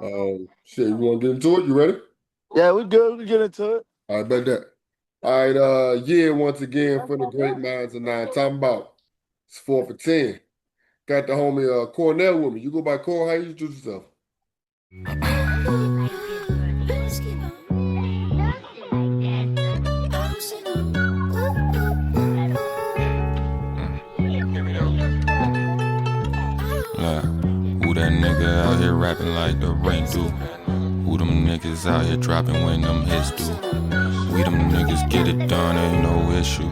Shit, you want to get into it? You ready? Yeah, we good. We get into it. I bet that. All right, yeah, once again for the great minds of nine. Talking about it's 4th&10. Got the homie Cornell with me. You go by Cor, how you introduce yourself? Yeah. Who that nigga out here rapping like the rain do? Who them niggas out here dropping when them hits do? We them niggas get it done, ain't no issues.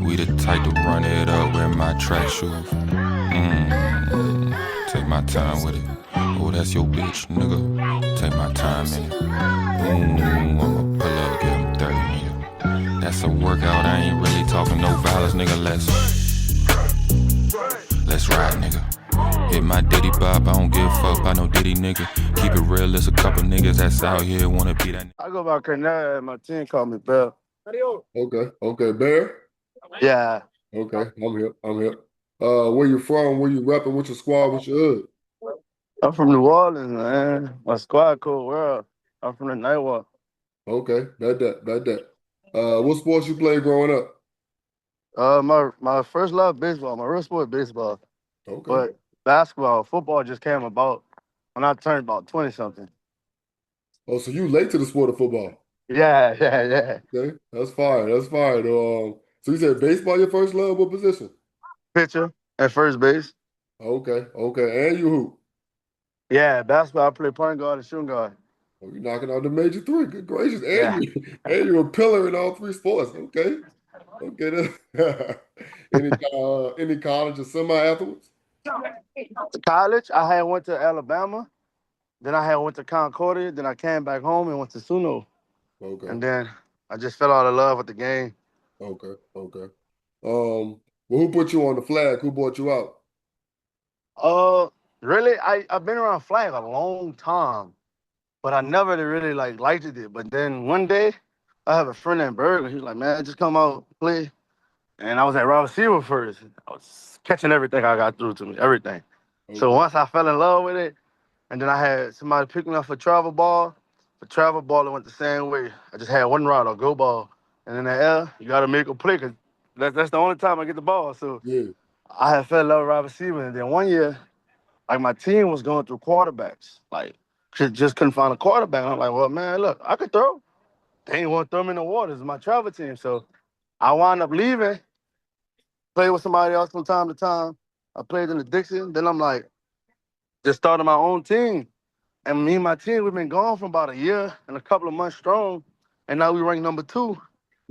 We the type to run it up, wear my track shoes. Take my time with it. Oh, that's your bitch, nigga. Take my time in it. I'ma pull up, get him 30, nigga. That's a workout, I ain't really talking no violence, nigga. Let's ride, nigga. Hit my Diddy bop, I don't give a fuck about no Diddy nigga. Keep it real, there's a couple niggas that's out here wanna be that nigga. I go by Cornell and my team call me Bell. Okay, Bear. Yeah. Okay, I'm here. Where you from? Where you repping? What's your squad? What's your hood? I'm from New Orleans, man. My squad KoldWorld. I'm from the Night Walk. Okay, bet that. What sports you play growing up? My first love baseball. My real sport baseball. Okay. But basketball, football just came about when I turned about 20 something. Oh, so you late to the sport of football? Yeah, yeah. Okay, that's fine. That's fine. So you said baseball your first love? What position? Pitcher at first base. Okay. And you hoop. Yeah, basketball I play point guard and shooting guard. Oh, you're knocking out the major three. Good gracious. And Yeah. you and you're a pillar in all three sports. Okay. Any college or semi afterwards? College, I had went to Alabama. Then I had went to Concordia. Then I came back home and went to Suno. Okay. And then I just fell out of love with the game. Okay. Well, who put you on the flag? Who brought you out? Uh, really, I've been around flag a long time, but I never really like liked it. But then one day, I have a friend named Berger. He was like, "Man, just come out play." And I was at wide receiver first. I was catching everything I got through to me, everything. So Okay. once I fell in love with it, and then I had somebody pick me up for travel ball. For travel ball, it went the same way. I just had one route or go ball, and in the air, you got to make a play because that's the only time I get the ball. So Yeah. I had fell in love with wide receiver, and then one year, like my team was going through quarterbacks, like just couldn't find a quarterback. And I'm like, well, man, look, I could throw. They ain't want to throw me in the water. It's my travel team, so I wound up leaving, played with somebody else from time to time. I played in the Dixon. Then I'm like, just started my own team. And me and my team, we've been gone for about a year and a couple of months strong. And now we rank number 2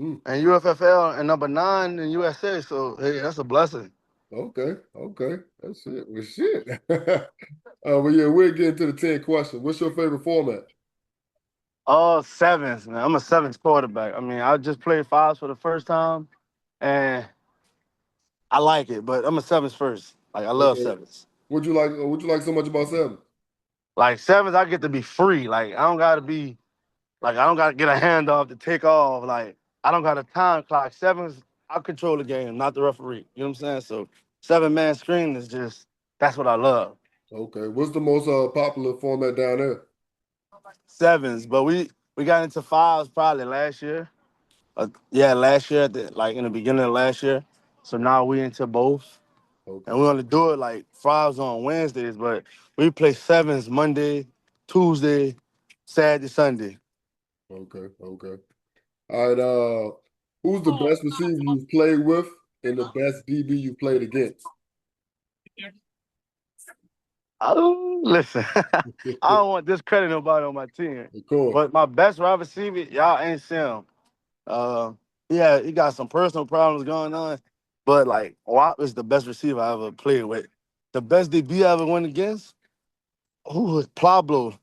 Mm. and UFFL and number 9 in USA. So, hey, that's a blessing. Okay. That's it. Well, shit. Well, yeah, we'll get into the 10 questions. What's your favorite format? All sevens, man. I'm a sevens quarterback. I mean, I just played fives for the first time, and I like it, but I'm a sevens first. Like, I love Okay. sevens. What you like so much about seven? Like, sevens, I get to be free. Like, I don't got to get a handoff to take off. Like, I don't got a time clock. Sevens, I control the game, not the referee. You know what I'm saying? So, 7-man screen is just, that's what I love. Okay. What's the most popular format down there? Sevens, but we got into fives probably last year. Yeah, last year, like in the beginning of last year. So now we into both. And Okay. we only do it like fives on Wednesdays, but we play sevens Monday, Tuesday, Saturday, Sunday. Okay. All right. Who's the best receiver you've played with and the best DB you played against? Oh, listen, I don't want discredit nobody on my team, Of course. but my best wide receiver, y'all ain't seen him. Uh, yeah, he got some personal problems going on, but like Wap is the best receiver I ever played with. The best DB I ever went against, who was Pablo.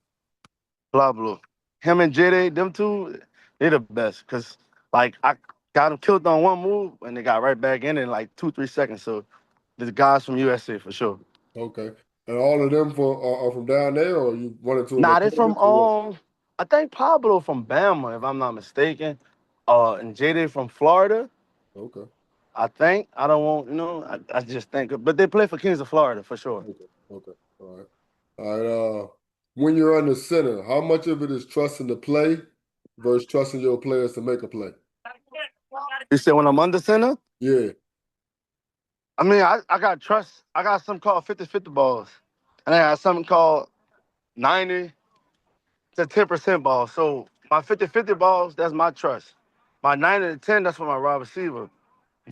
Him and JD, them two, they the best. Cause like I got him killed on one move and they got right back in like 2, 3 seconds. So the guys from USA for sure. Okay. And all of them are from down there, or you run into them Nah, at they from tournaments or what? I think Pablo from Bama, if I'm not mistaken. And JD from Florida. Okay. I think. I don't want, I just think but they play for Kings of Florida for sure. Okay. All right. All right. when you're under center, how much of it is trusting the play versus trusting your players to make a play? You said when I'm under center? Yeah. I mean, I got trust. I got something called 50-50 balls. And I got something called 90 to 10% balls. So my 50-50 balls, that's my trust. My 90 to 10, that's for my wide receiver.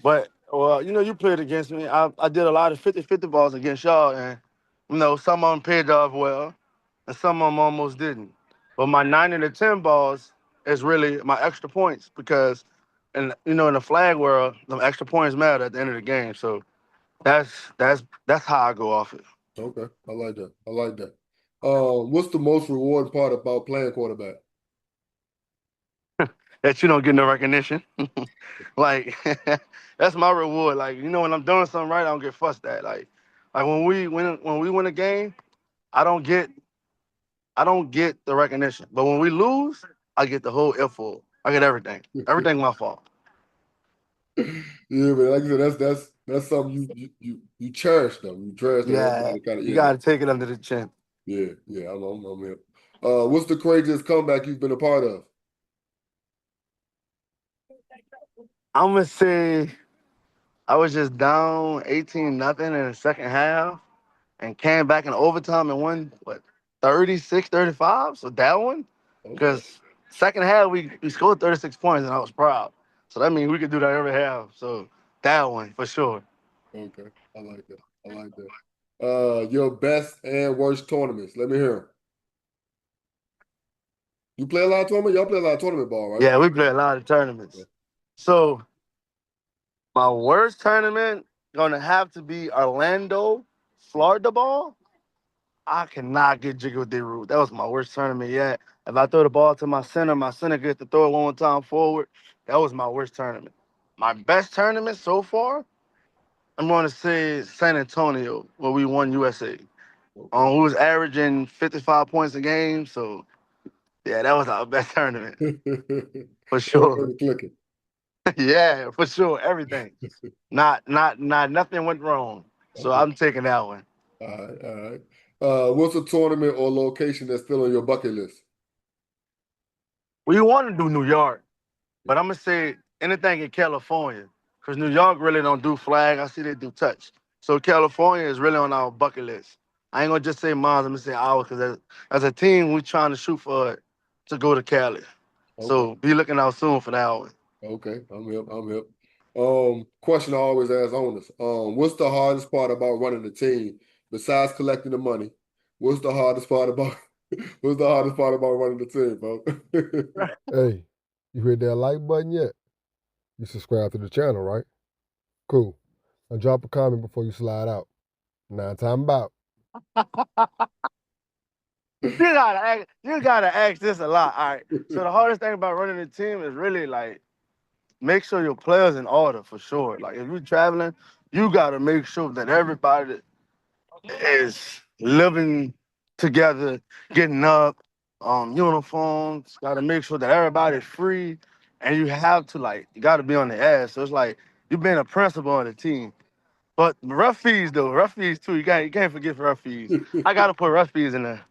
But, well, you played against me. I did a lot of 50-50 balls against y'all. And, some of them paid off well. And some of them almost didn't. But my 90 to 10 balls is really my extra points because, in the flag world, the extra points matter at the end of the game. So that's how I go off it. Okay. I like that. I like that. What's the most rewarding part about playing quarterback? That you don't get no recognition. Like that's my reward. Like, when I'm doing something right, I don't get fussed at. Like when we win a game, I don't get the recognition. But when we lose, I get the whole effort. I get everything. Everything my fault. Yeah, but like I said, that's something you cherish though. You cherish that Yeah, everybody kind of you gotta take it under the chin. yeah. I'm here. What's the craziest comeback you've been a part of? I'm gonna say I was just down 18-0 in the second half and came back in overtime and won 36-35. So that one, Okay. because second half we scored 36 points and I was proud. So that means we could do that every half. So that one for sure. Okay. I like that. I like that. Your best and worst tournaments. Let me hear 'em. You play a lot of tournament? Y'all play a lot of tournament ball, right? Yeah, we play a lot of tournaments. Yeah. So my worst tournament gonna have to be Orlando, Florida ball. I cannot get jiggy with their route. That was my worst tournament yet. If I throw the ball to my center gets to throw it one more time forward. That was my worst tournament. My best tournament so far, I'm going to say San Antonio, where we won USA. Okay. We was averaging 55 points a game, so yeah, that was our best tournament for sure. Everything clicking. Yeah, for sure, everything. Nothing went wrong. So Okay. I'm taking that one. All right. All right. What's a tournament or location that's still on your bucket list? We want to do New York. But I'm gonna say anything in California, because New York really don't do flag. I see they do touch. So California is really on our bucket list. I ain't gonna just say mine. I'm gonna say ours, because as a team, we trying to shoot for it to go to Cali. Okay. So be looking out soon for that one. Okay. I'm hip. I'm hip. Question I always ask owners. What's the hardest part about running a team besides collecting the money? What's the hardest part about what's the hardest part about running the team, bro? Hey, you hit that like button yet? You subscribe to the channel, right? Cool. Now drop a comment before you slide out. Now time about. You gotta ask this a lot. All right. So the hardest thing about running a team is really like make sure your players in order for sure. Like if you're traveling, you gotta make sure that everybody is living together, getting up, uniforms. Got to make sure that everybody's free, and you have to you got to be on the ass. So it's like you being a principal on the team. But rough fees though, rough fees too. You can't forget rough fees. I gotta put rough fees in there.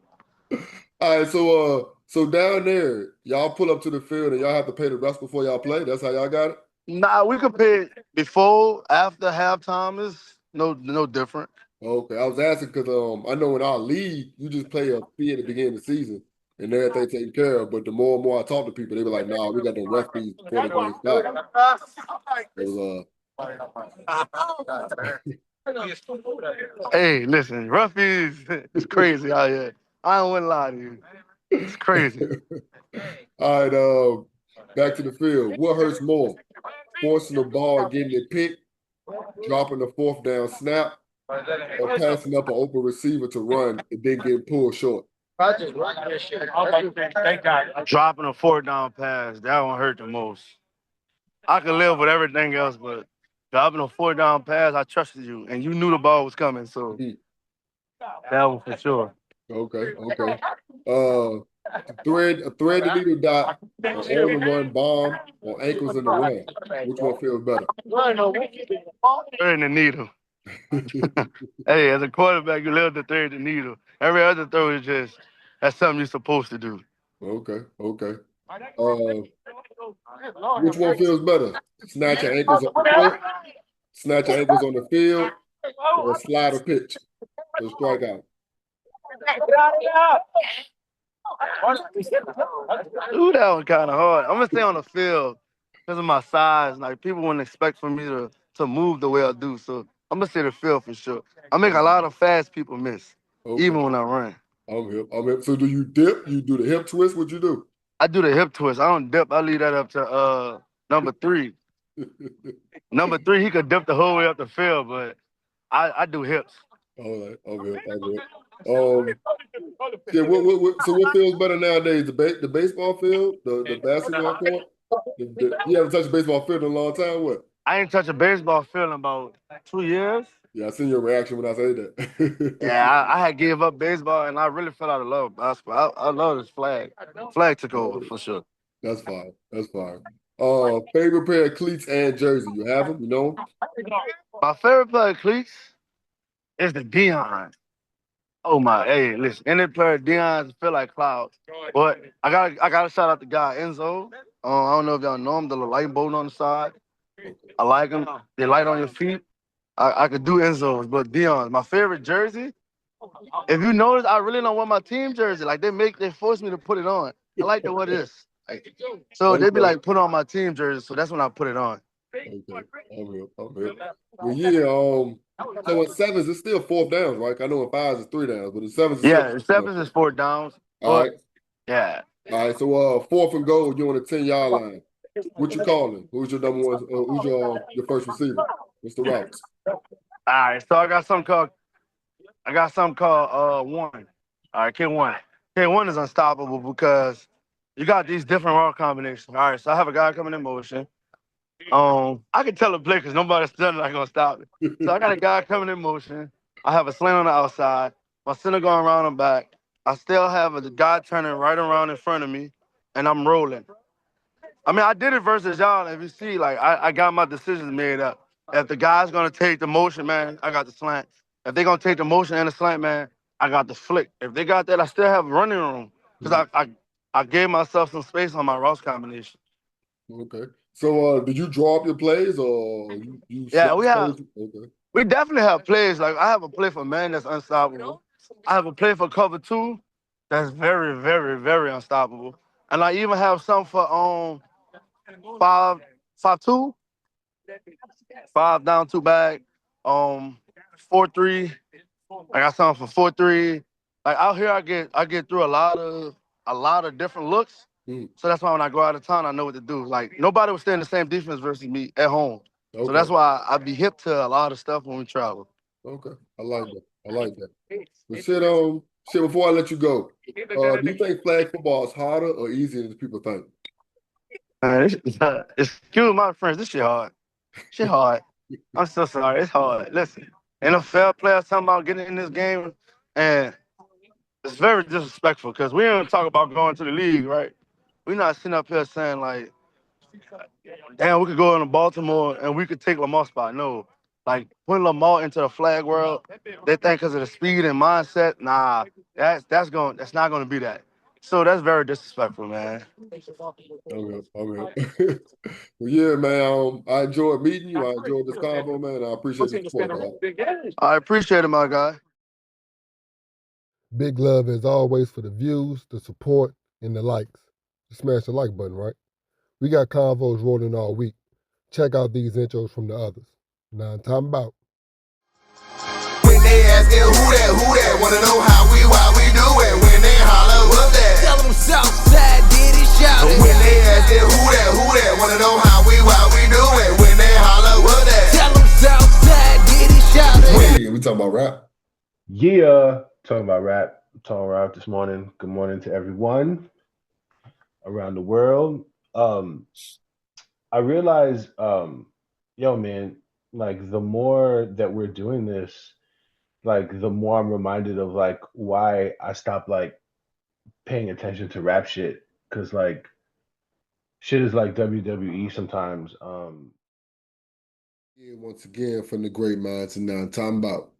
All right, so down there, y'all pull up to the field and y'all have to pay the rest before y'all play. That's how y'all got it? Nah, we could pay before, after halftime is no different. Okay, I was asking because I know in our league you just pay a fee at the beginning of the season and everything taken care of. But the more and more I talk to people, they were like, "Nah, we got the ref fees before the game starts." It was Hey, listen, rough fees is crazy out here. I don't want to lie to you. It's crazy. All right, back to the field. What hurts more? Forcing the ball, getting it picked, dropping the fourth down snap, or passing up an open receiver to run and then getting pulled short? Dropping a fourth down pass, that one hurt the most. I could live with everything else, but dropping a fourth down pass, I trusted you, and you knew the ball was coming, so that one for sure. Okay. A thread the needle dot, an on the run bomb, or ankles in the run. Which one feels better? Thread the needle. Hey, as a quarterback, you live to thread the needle. Every other throw is just That's something you're supposed to do. Okay. Which one feels better? Snatch your ankles on the court, snatch your ankles on the field, or slide a pitch for a strikeout? Ooh, that one kind of hard. I'm gonna stay on the field because of my size. Like people wouldn't expect for me to move the way I do. So I'm gonna stay the field for sure. I make a lot of fast people miss, even when I run. I'm hip. So do you dip? You do the hip twist? What you do? I do the hip twist. I don't dip. I leave that up to number 3. Number 3, he could dip the whole way up the field, but I do hips. All right, I'm hip. Yeah, so what feels better nowadays? The baseball field, the basketball court? You haven't touched a baseball field in a long time, what? I ain't touched a baseball field in about 2 years. Yeah, I seen your reaction when I said that. Yeah, I had gave up baseball and I really fell out of love with basketball. I love this flag. Flag took over for sure. That's fine. Favorite pair of cleats and jersey. You have them? You know them? My favorite player of cleats is the Dion. Oh my, hey, listen, any player Dion feel like clouds. But I gotta shout out the guy Enzo. I don't know if y'all know him, the little light bolt on the side. I like them. They light on your feet. I could do Enzo's, but Dion's my favorite jersey. If you notice, I really don't want my team jersey. Like they force me to put it on. I like to wear this. Like, so they be like, put on my team jersey. So that's when I put it on. Okay, I'm here. Well, yeah. So in sevens, it's still 4th downs, right? I know in 5s it's 3 downs, but in sevens, in sevens is 4 downs. All right. Yeah. All right. So 4th and goal, you're on the 10-yard line. What you calling? Who's your number one? Who's your first receiver? What's the routes? All right. So I got something called one. All right, K1. K1 is unstoppable because you got these different route combinations. All right, so I have a guy coming in motion. I can tell a play because nobody's done not gonna stop it. So I got a guy coming in motion. I have a slant on the outside. My center going around and back. I still have a guy turning right around in front of me, and I'm rolling. I mean, I did it versus y'all. If you see, like, I got my decisions made up. If the guy's gonna take the motion, man, I got the slant. If they're gonna take the motion and the slant, man, I got the flick. If they got that, I still have running room because I gave myself some space on my routes combination. Okay. So did you draw up your plays or you Yeah, we definitely have plays. Like I have a play for man that's unstoppable. I have a play for cover 2 that's very, very, very unstoppable. And I even have some for 5-2, 5 down 2 back, 4-3. I got something for 4-3. Like out here, I get through a lot of different looks. So that's why when I go out of town, I know what to do. Like nobody would stay in the same defense versus me at home. Okay. So that's why I be hip to a lot of stuff when we travel. Okay, I like that. But shit, before I let you go, do you think flag football is harder or easier than people think? Excuse my friends, this shit hard. Shit hard. I'm so sorry. It's hard. Listen, NFL players talking about getting in this game, and it's very disrespectful because we don't talk about going to the league, right? We're not sitting up here saying like, damn, we could go into Baltimore and we could take Lamar's spot. No, like putting Lamar into the flag world, they think because of the speed and mindset. Nah, that's not gonna be that. So that's very disrespectful, man. Okay. Well, yeah, man. I enjoyed meeting you. I enjoyed this convo, man. I appreciate the support, man. I appreciate it, my guy. Big love as always for the views, the support, and the likes. Just smash the like button, right? We got convos rolling all week. Check out these intros from the others. Now, time about. When they asking who that, wanna know why we do it. When they holler, what that? Tell them Southside did it, shout it. When they asking who that, wanna know why we do it. When they holler, what that? Tell them Southside did it, shout it. We talking about rap? Yeah, talking about rap. Talking rap this morning. Good morning to everyone around the world. I realize, yo, man, like the more that we're doing this, like the more I'm reminded of like why I stopped like paying attention to rap shit, because like shit is like WWE sometimes. Yeah, once again from the great minds and now talking about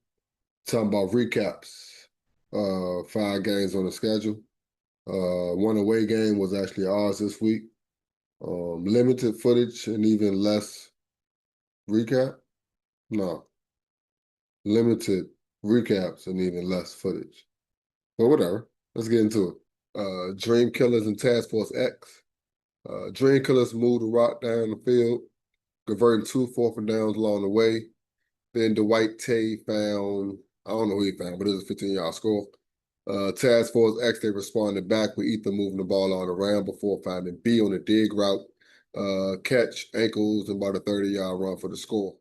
recaps. 5 games on the schedule. One away game was actually ours this week. Limited footage and even less recap. No. Limited recaps and even less footage. But whatever. Let's get into it. Dream Killers and Task Force X. Dream Killers moved the rock down the field, converting 2 4th and downs along the way. Then Dwight Tay found, I don't know who he found, but it was a 15-yard score. Task Force X, they responded back with Ethan moving the ball on around before finding B on a dig route, catch, ankles, and about a 30-yard run for the score.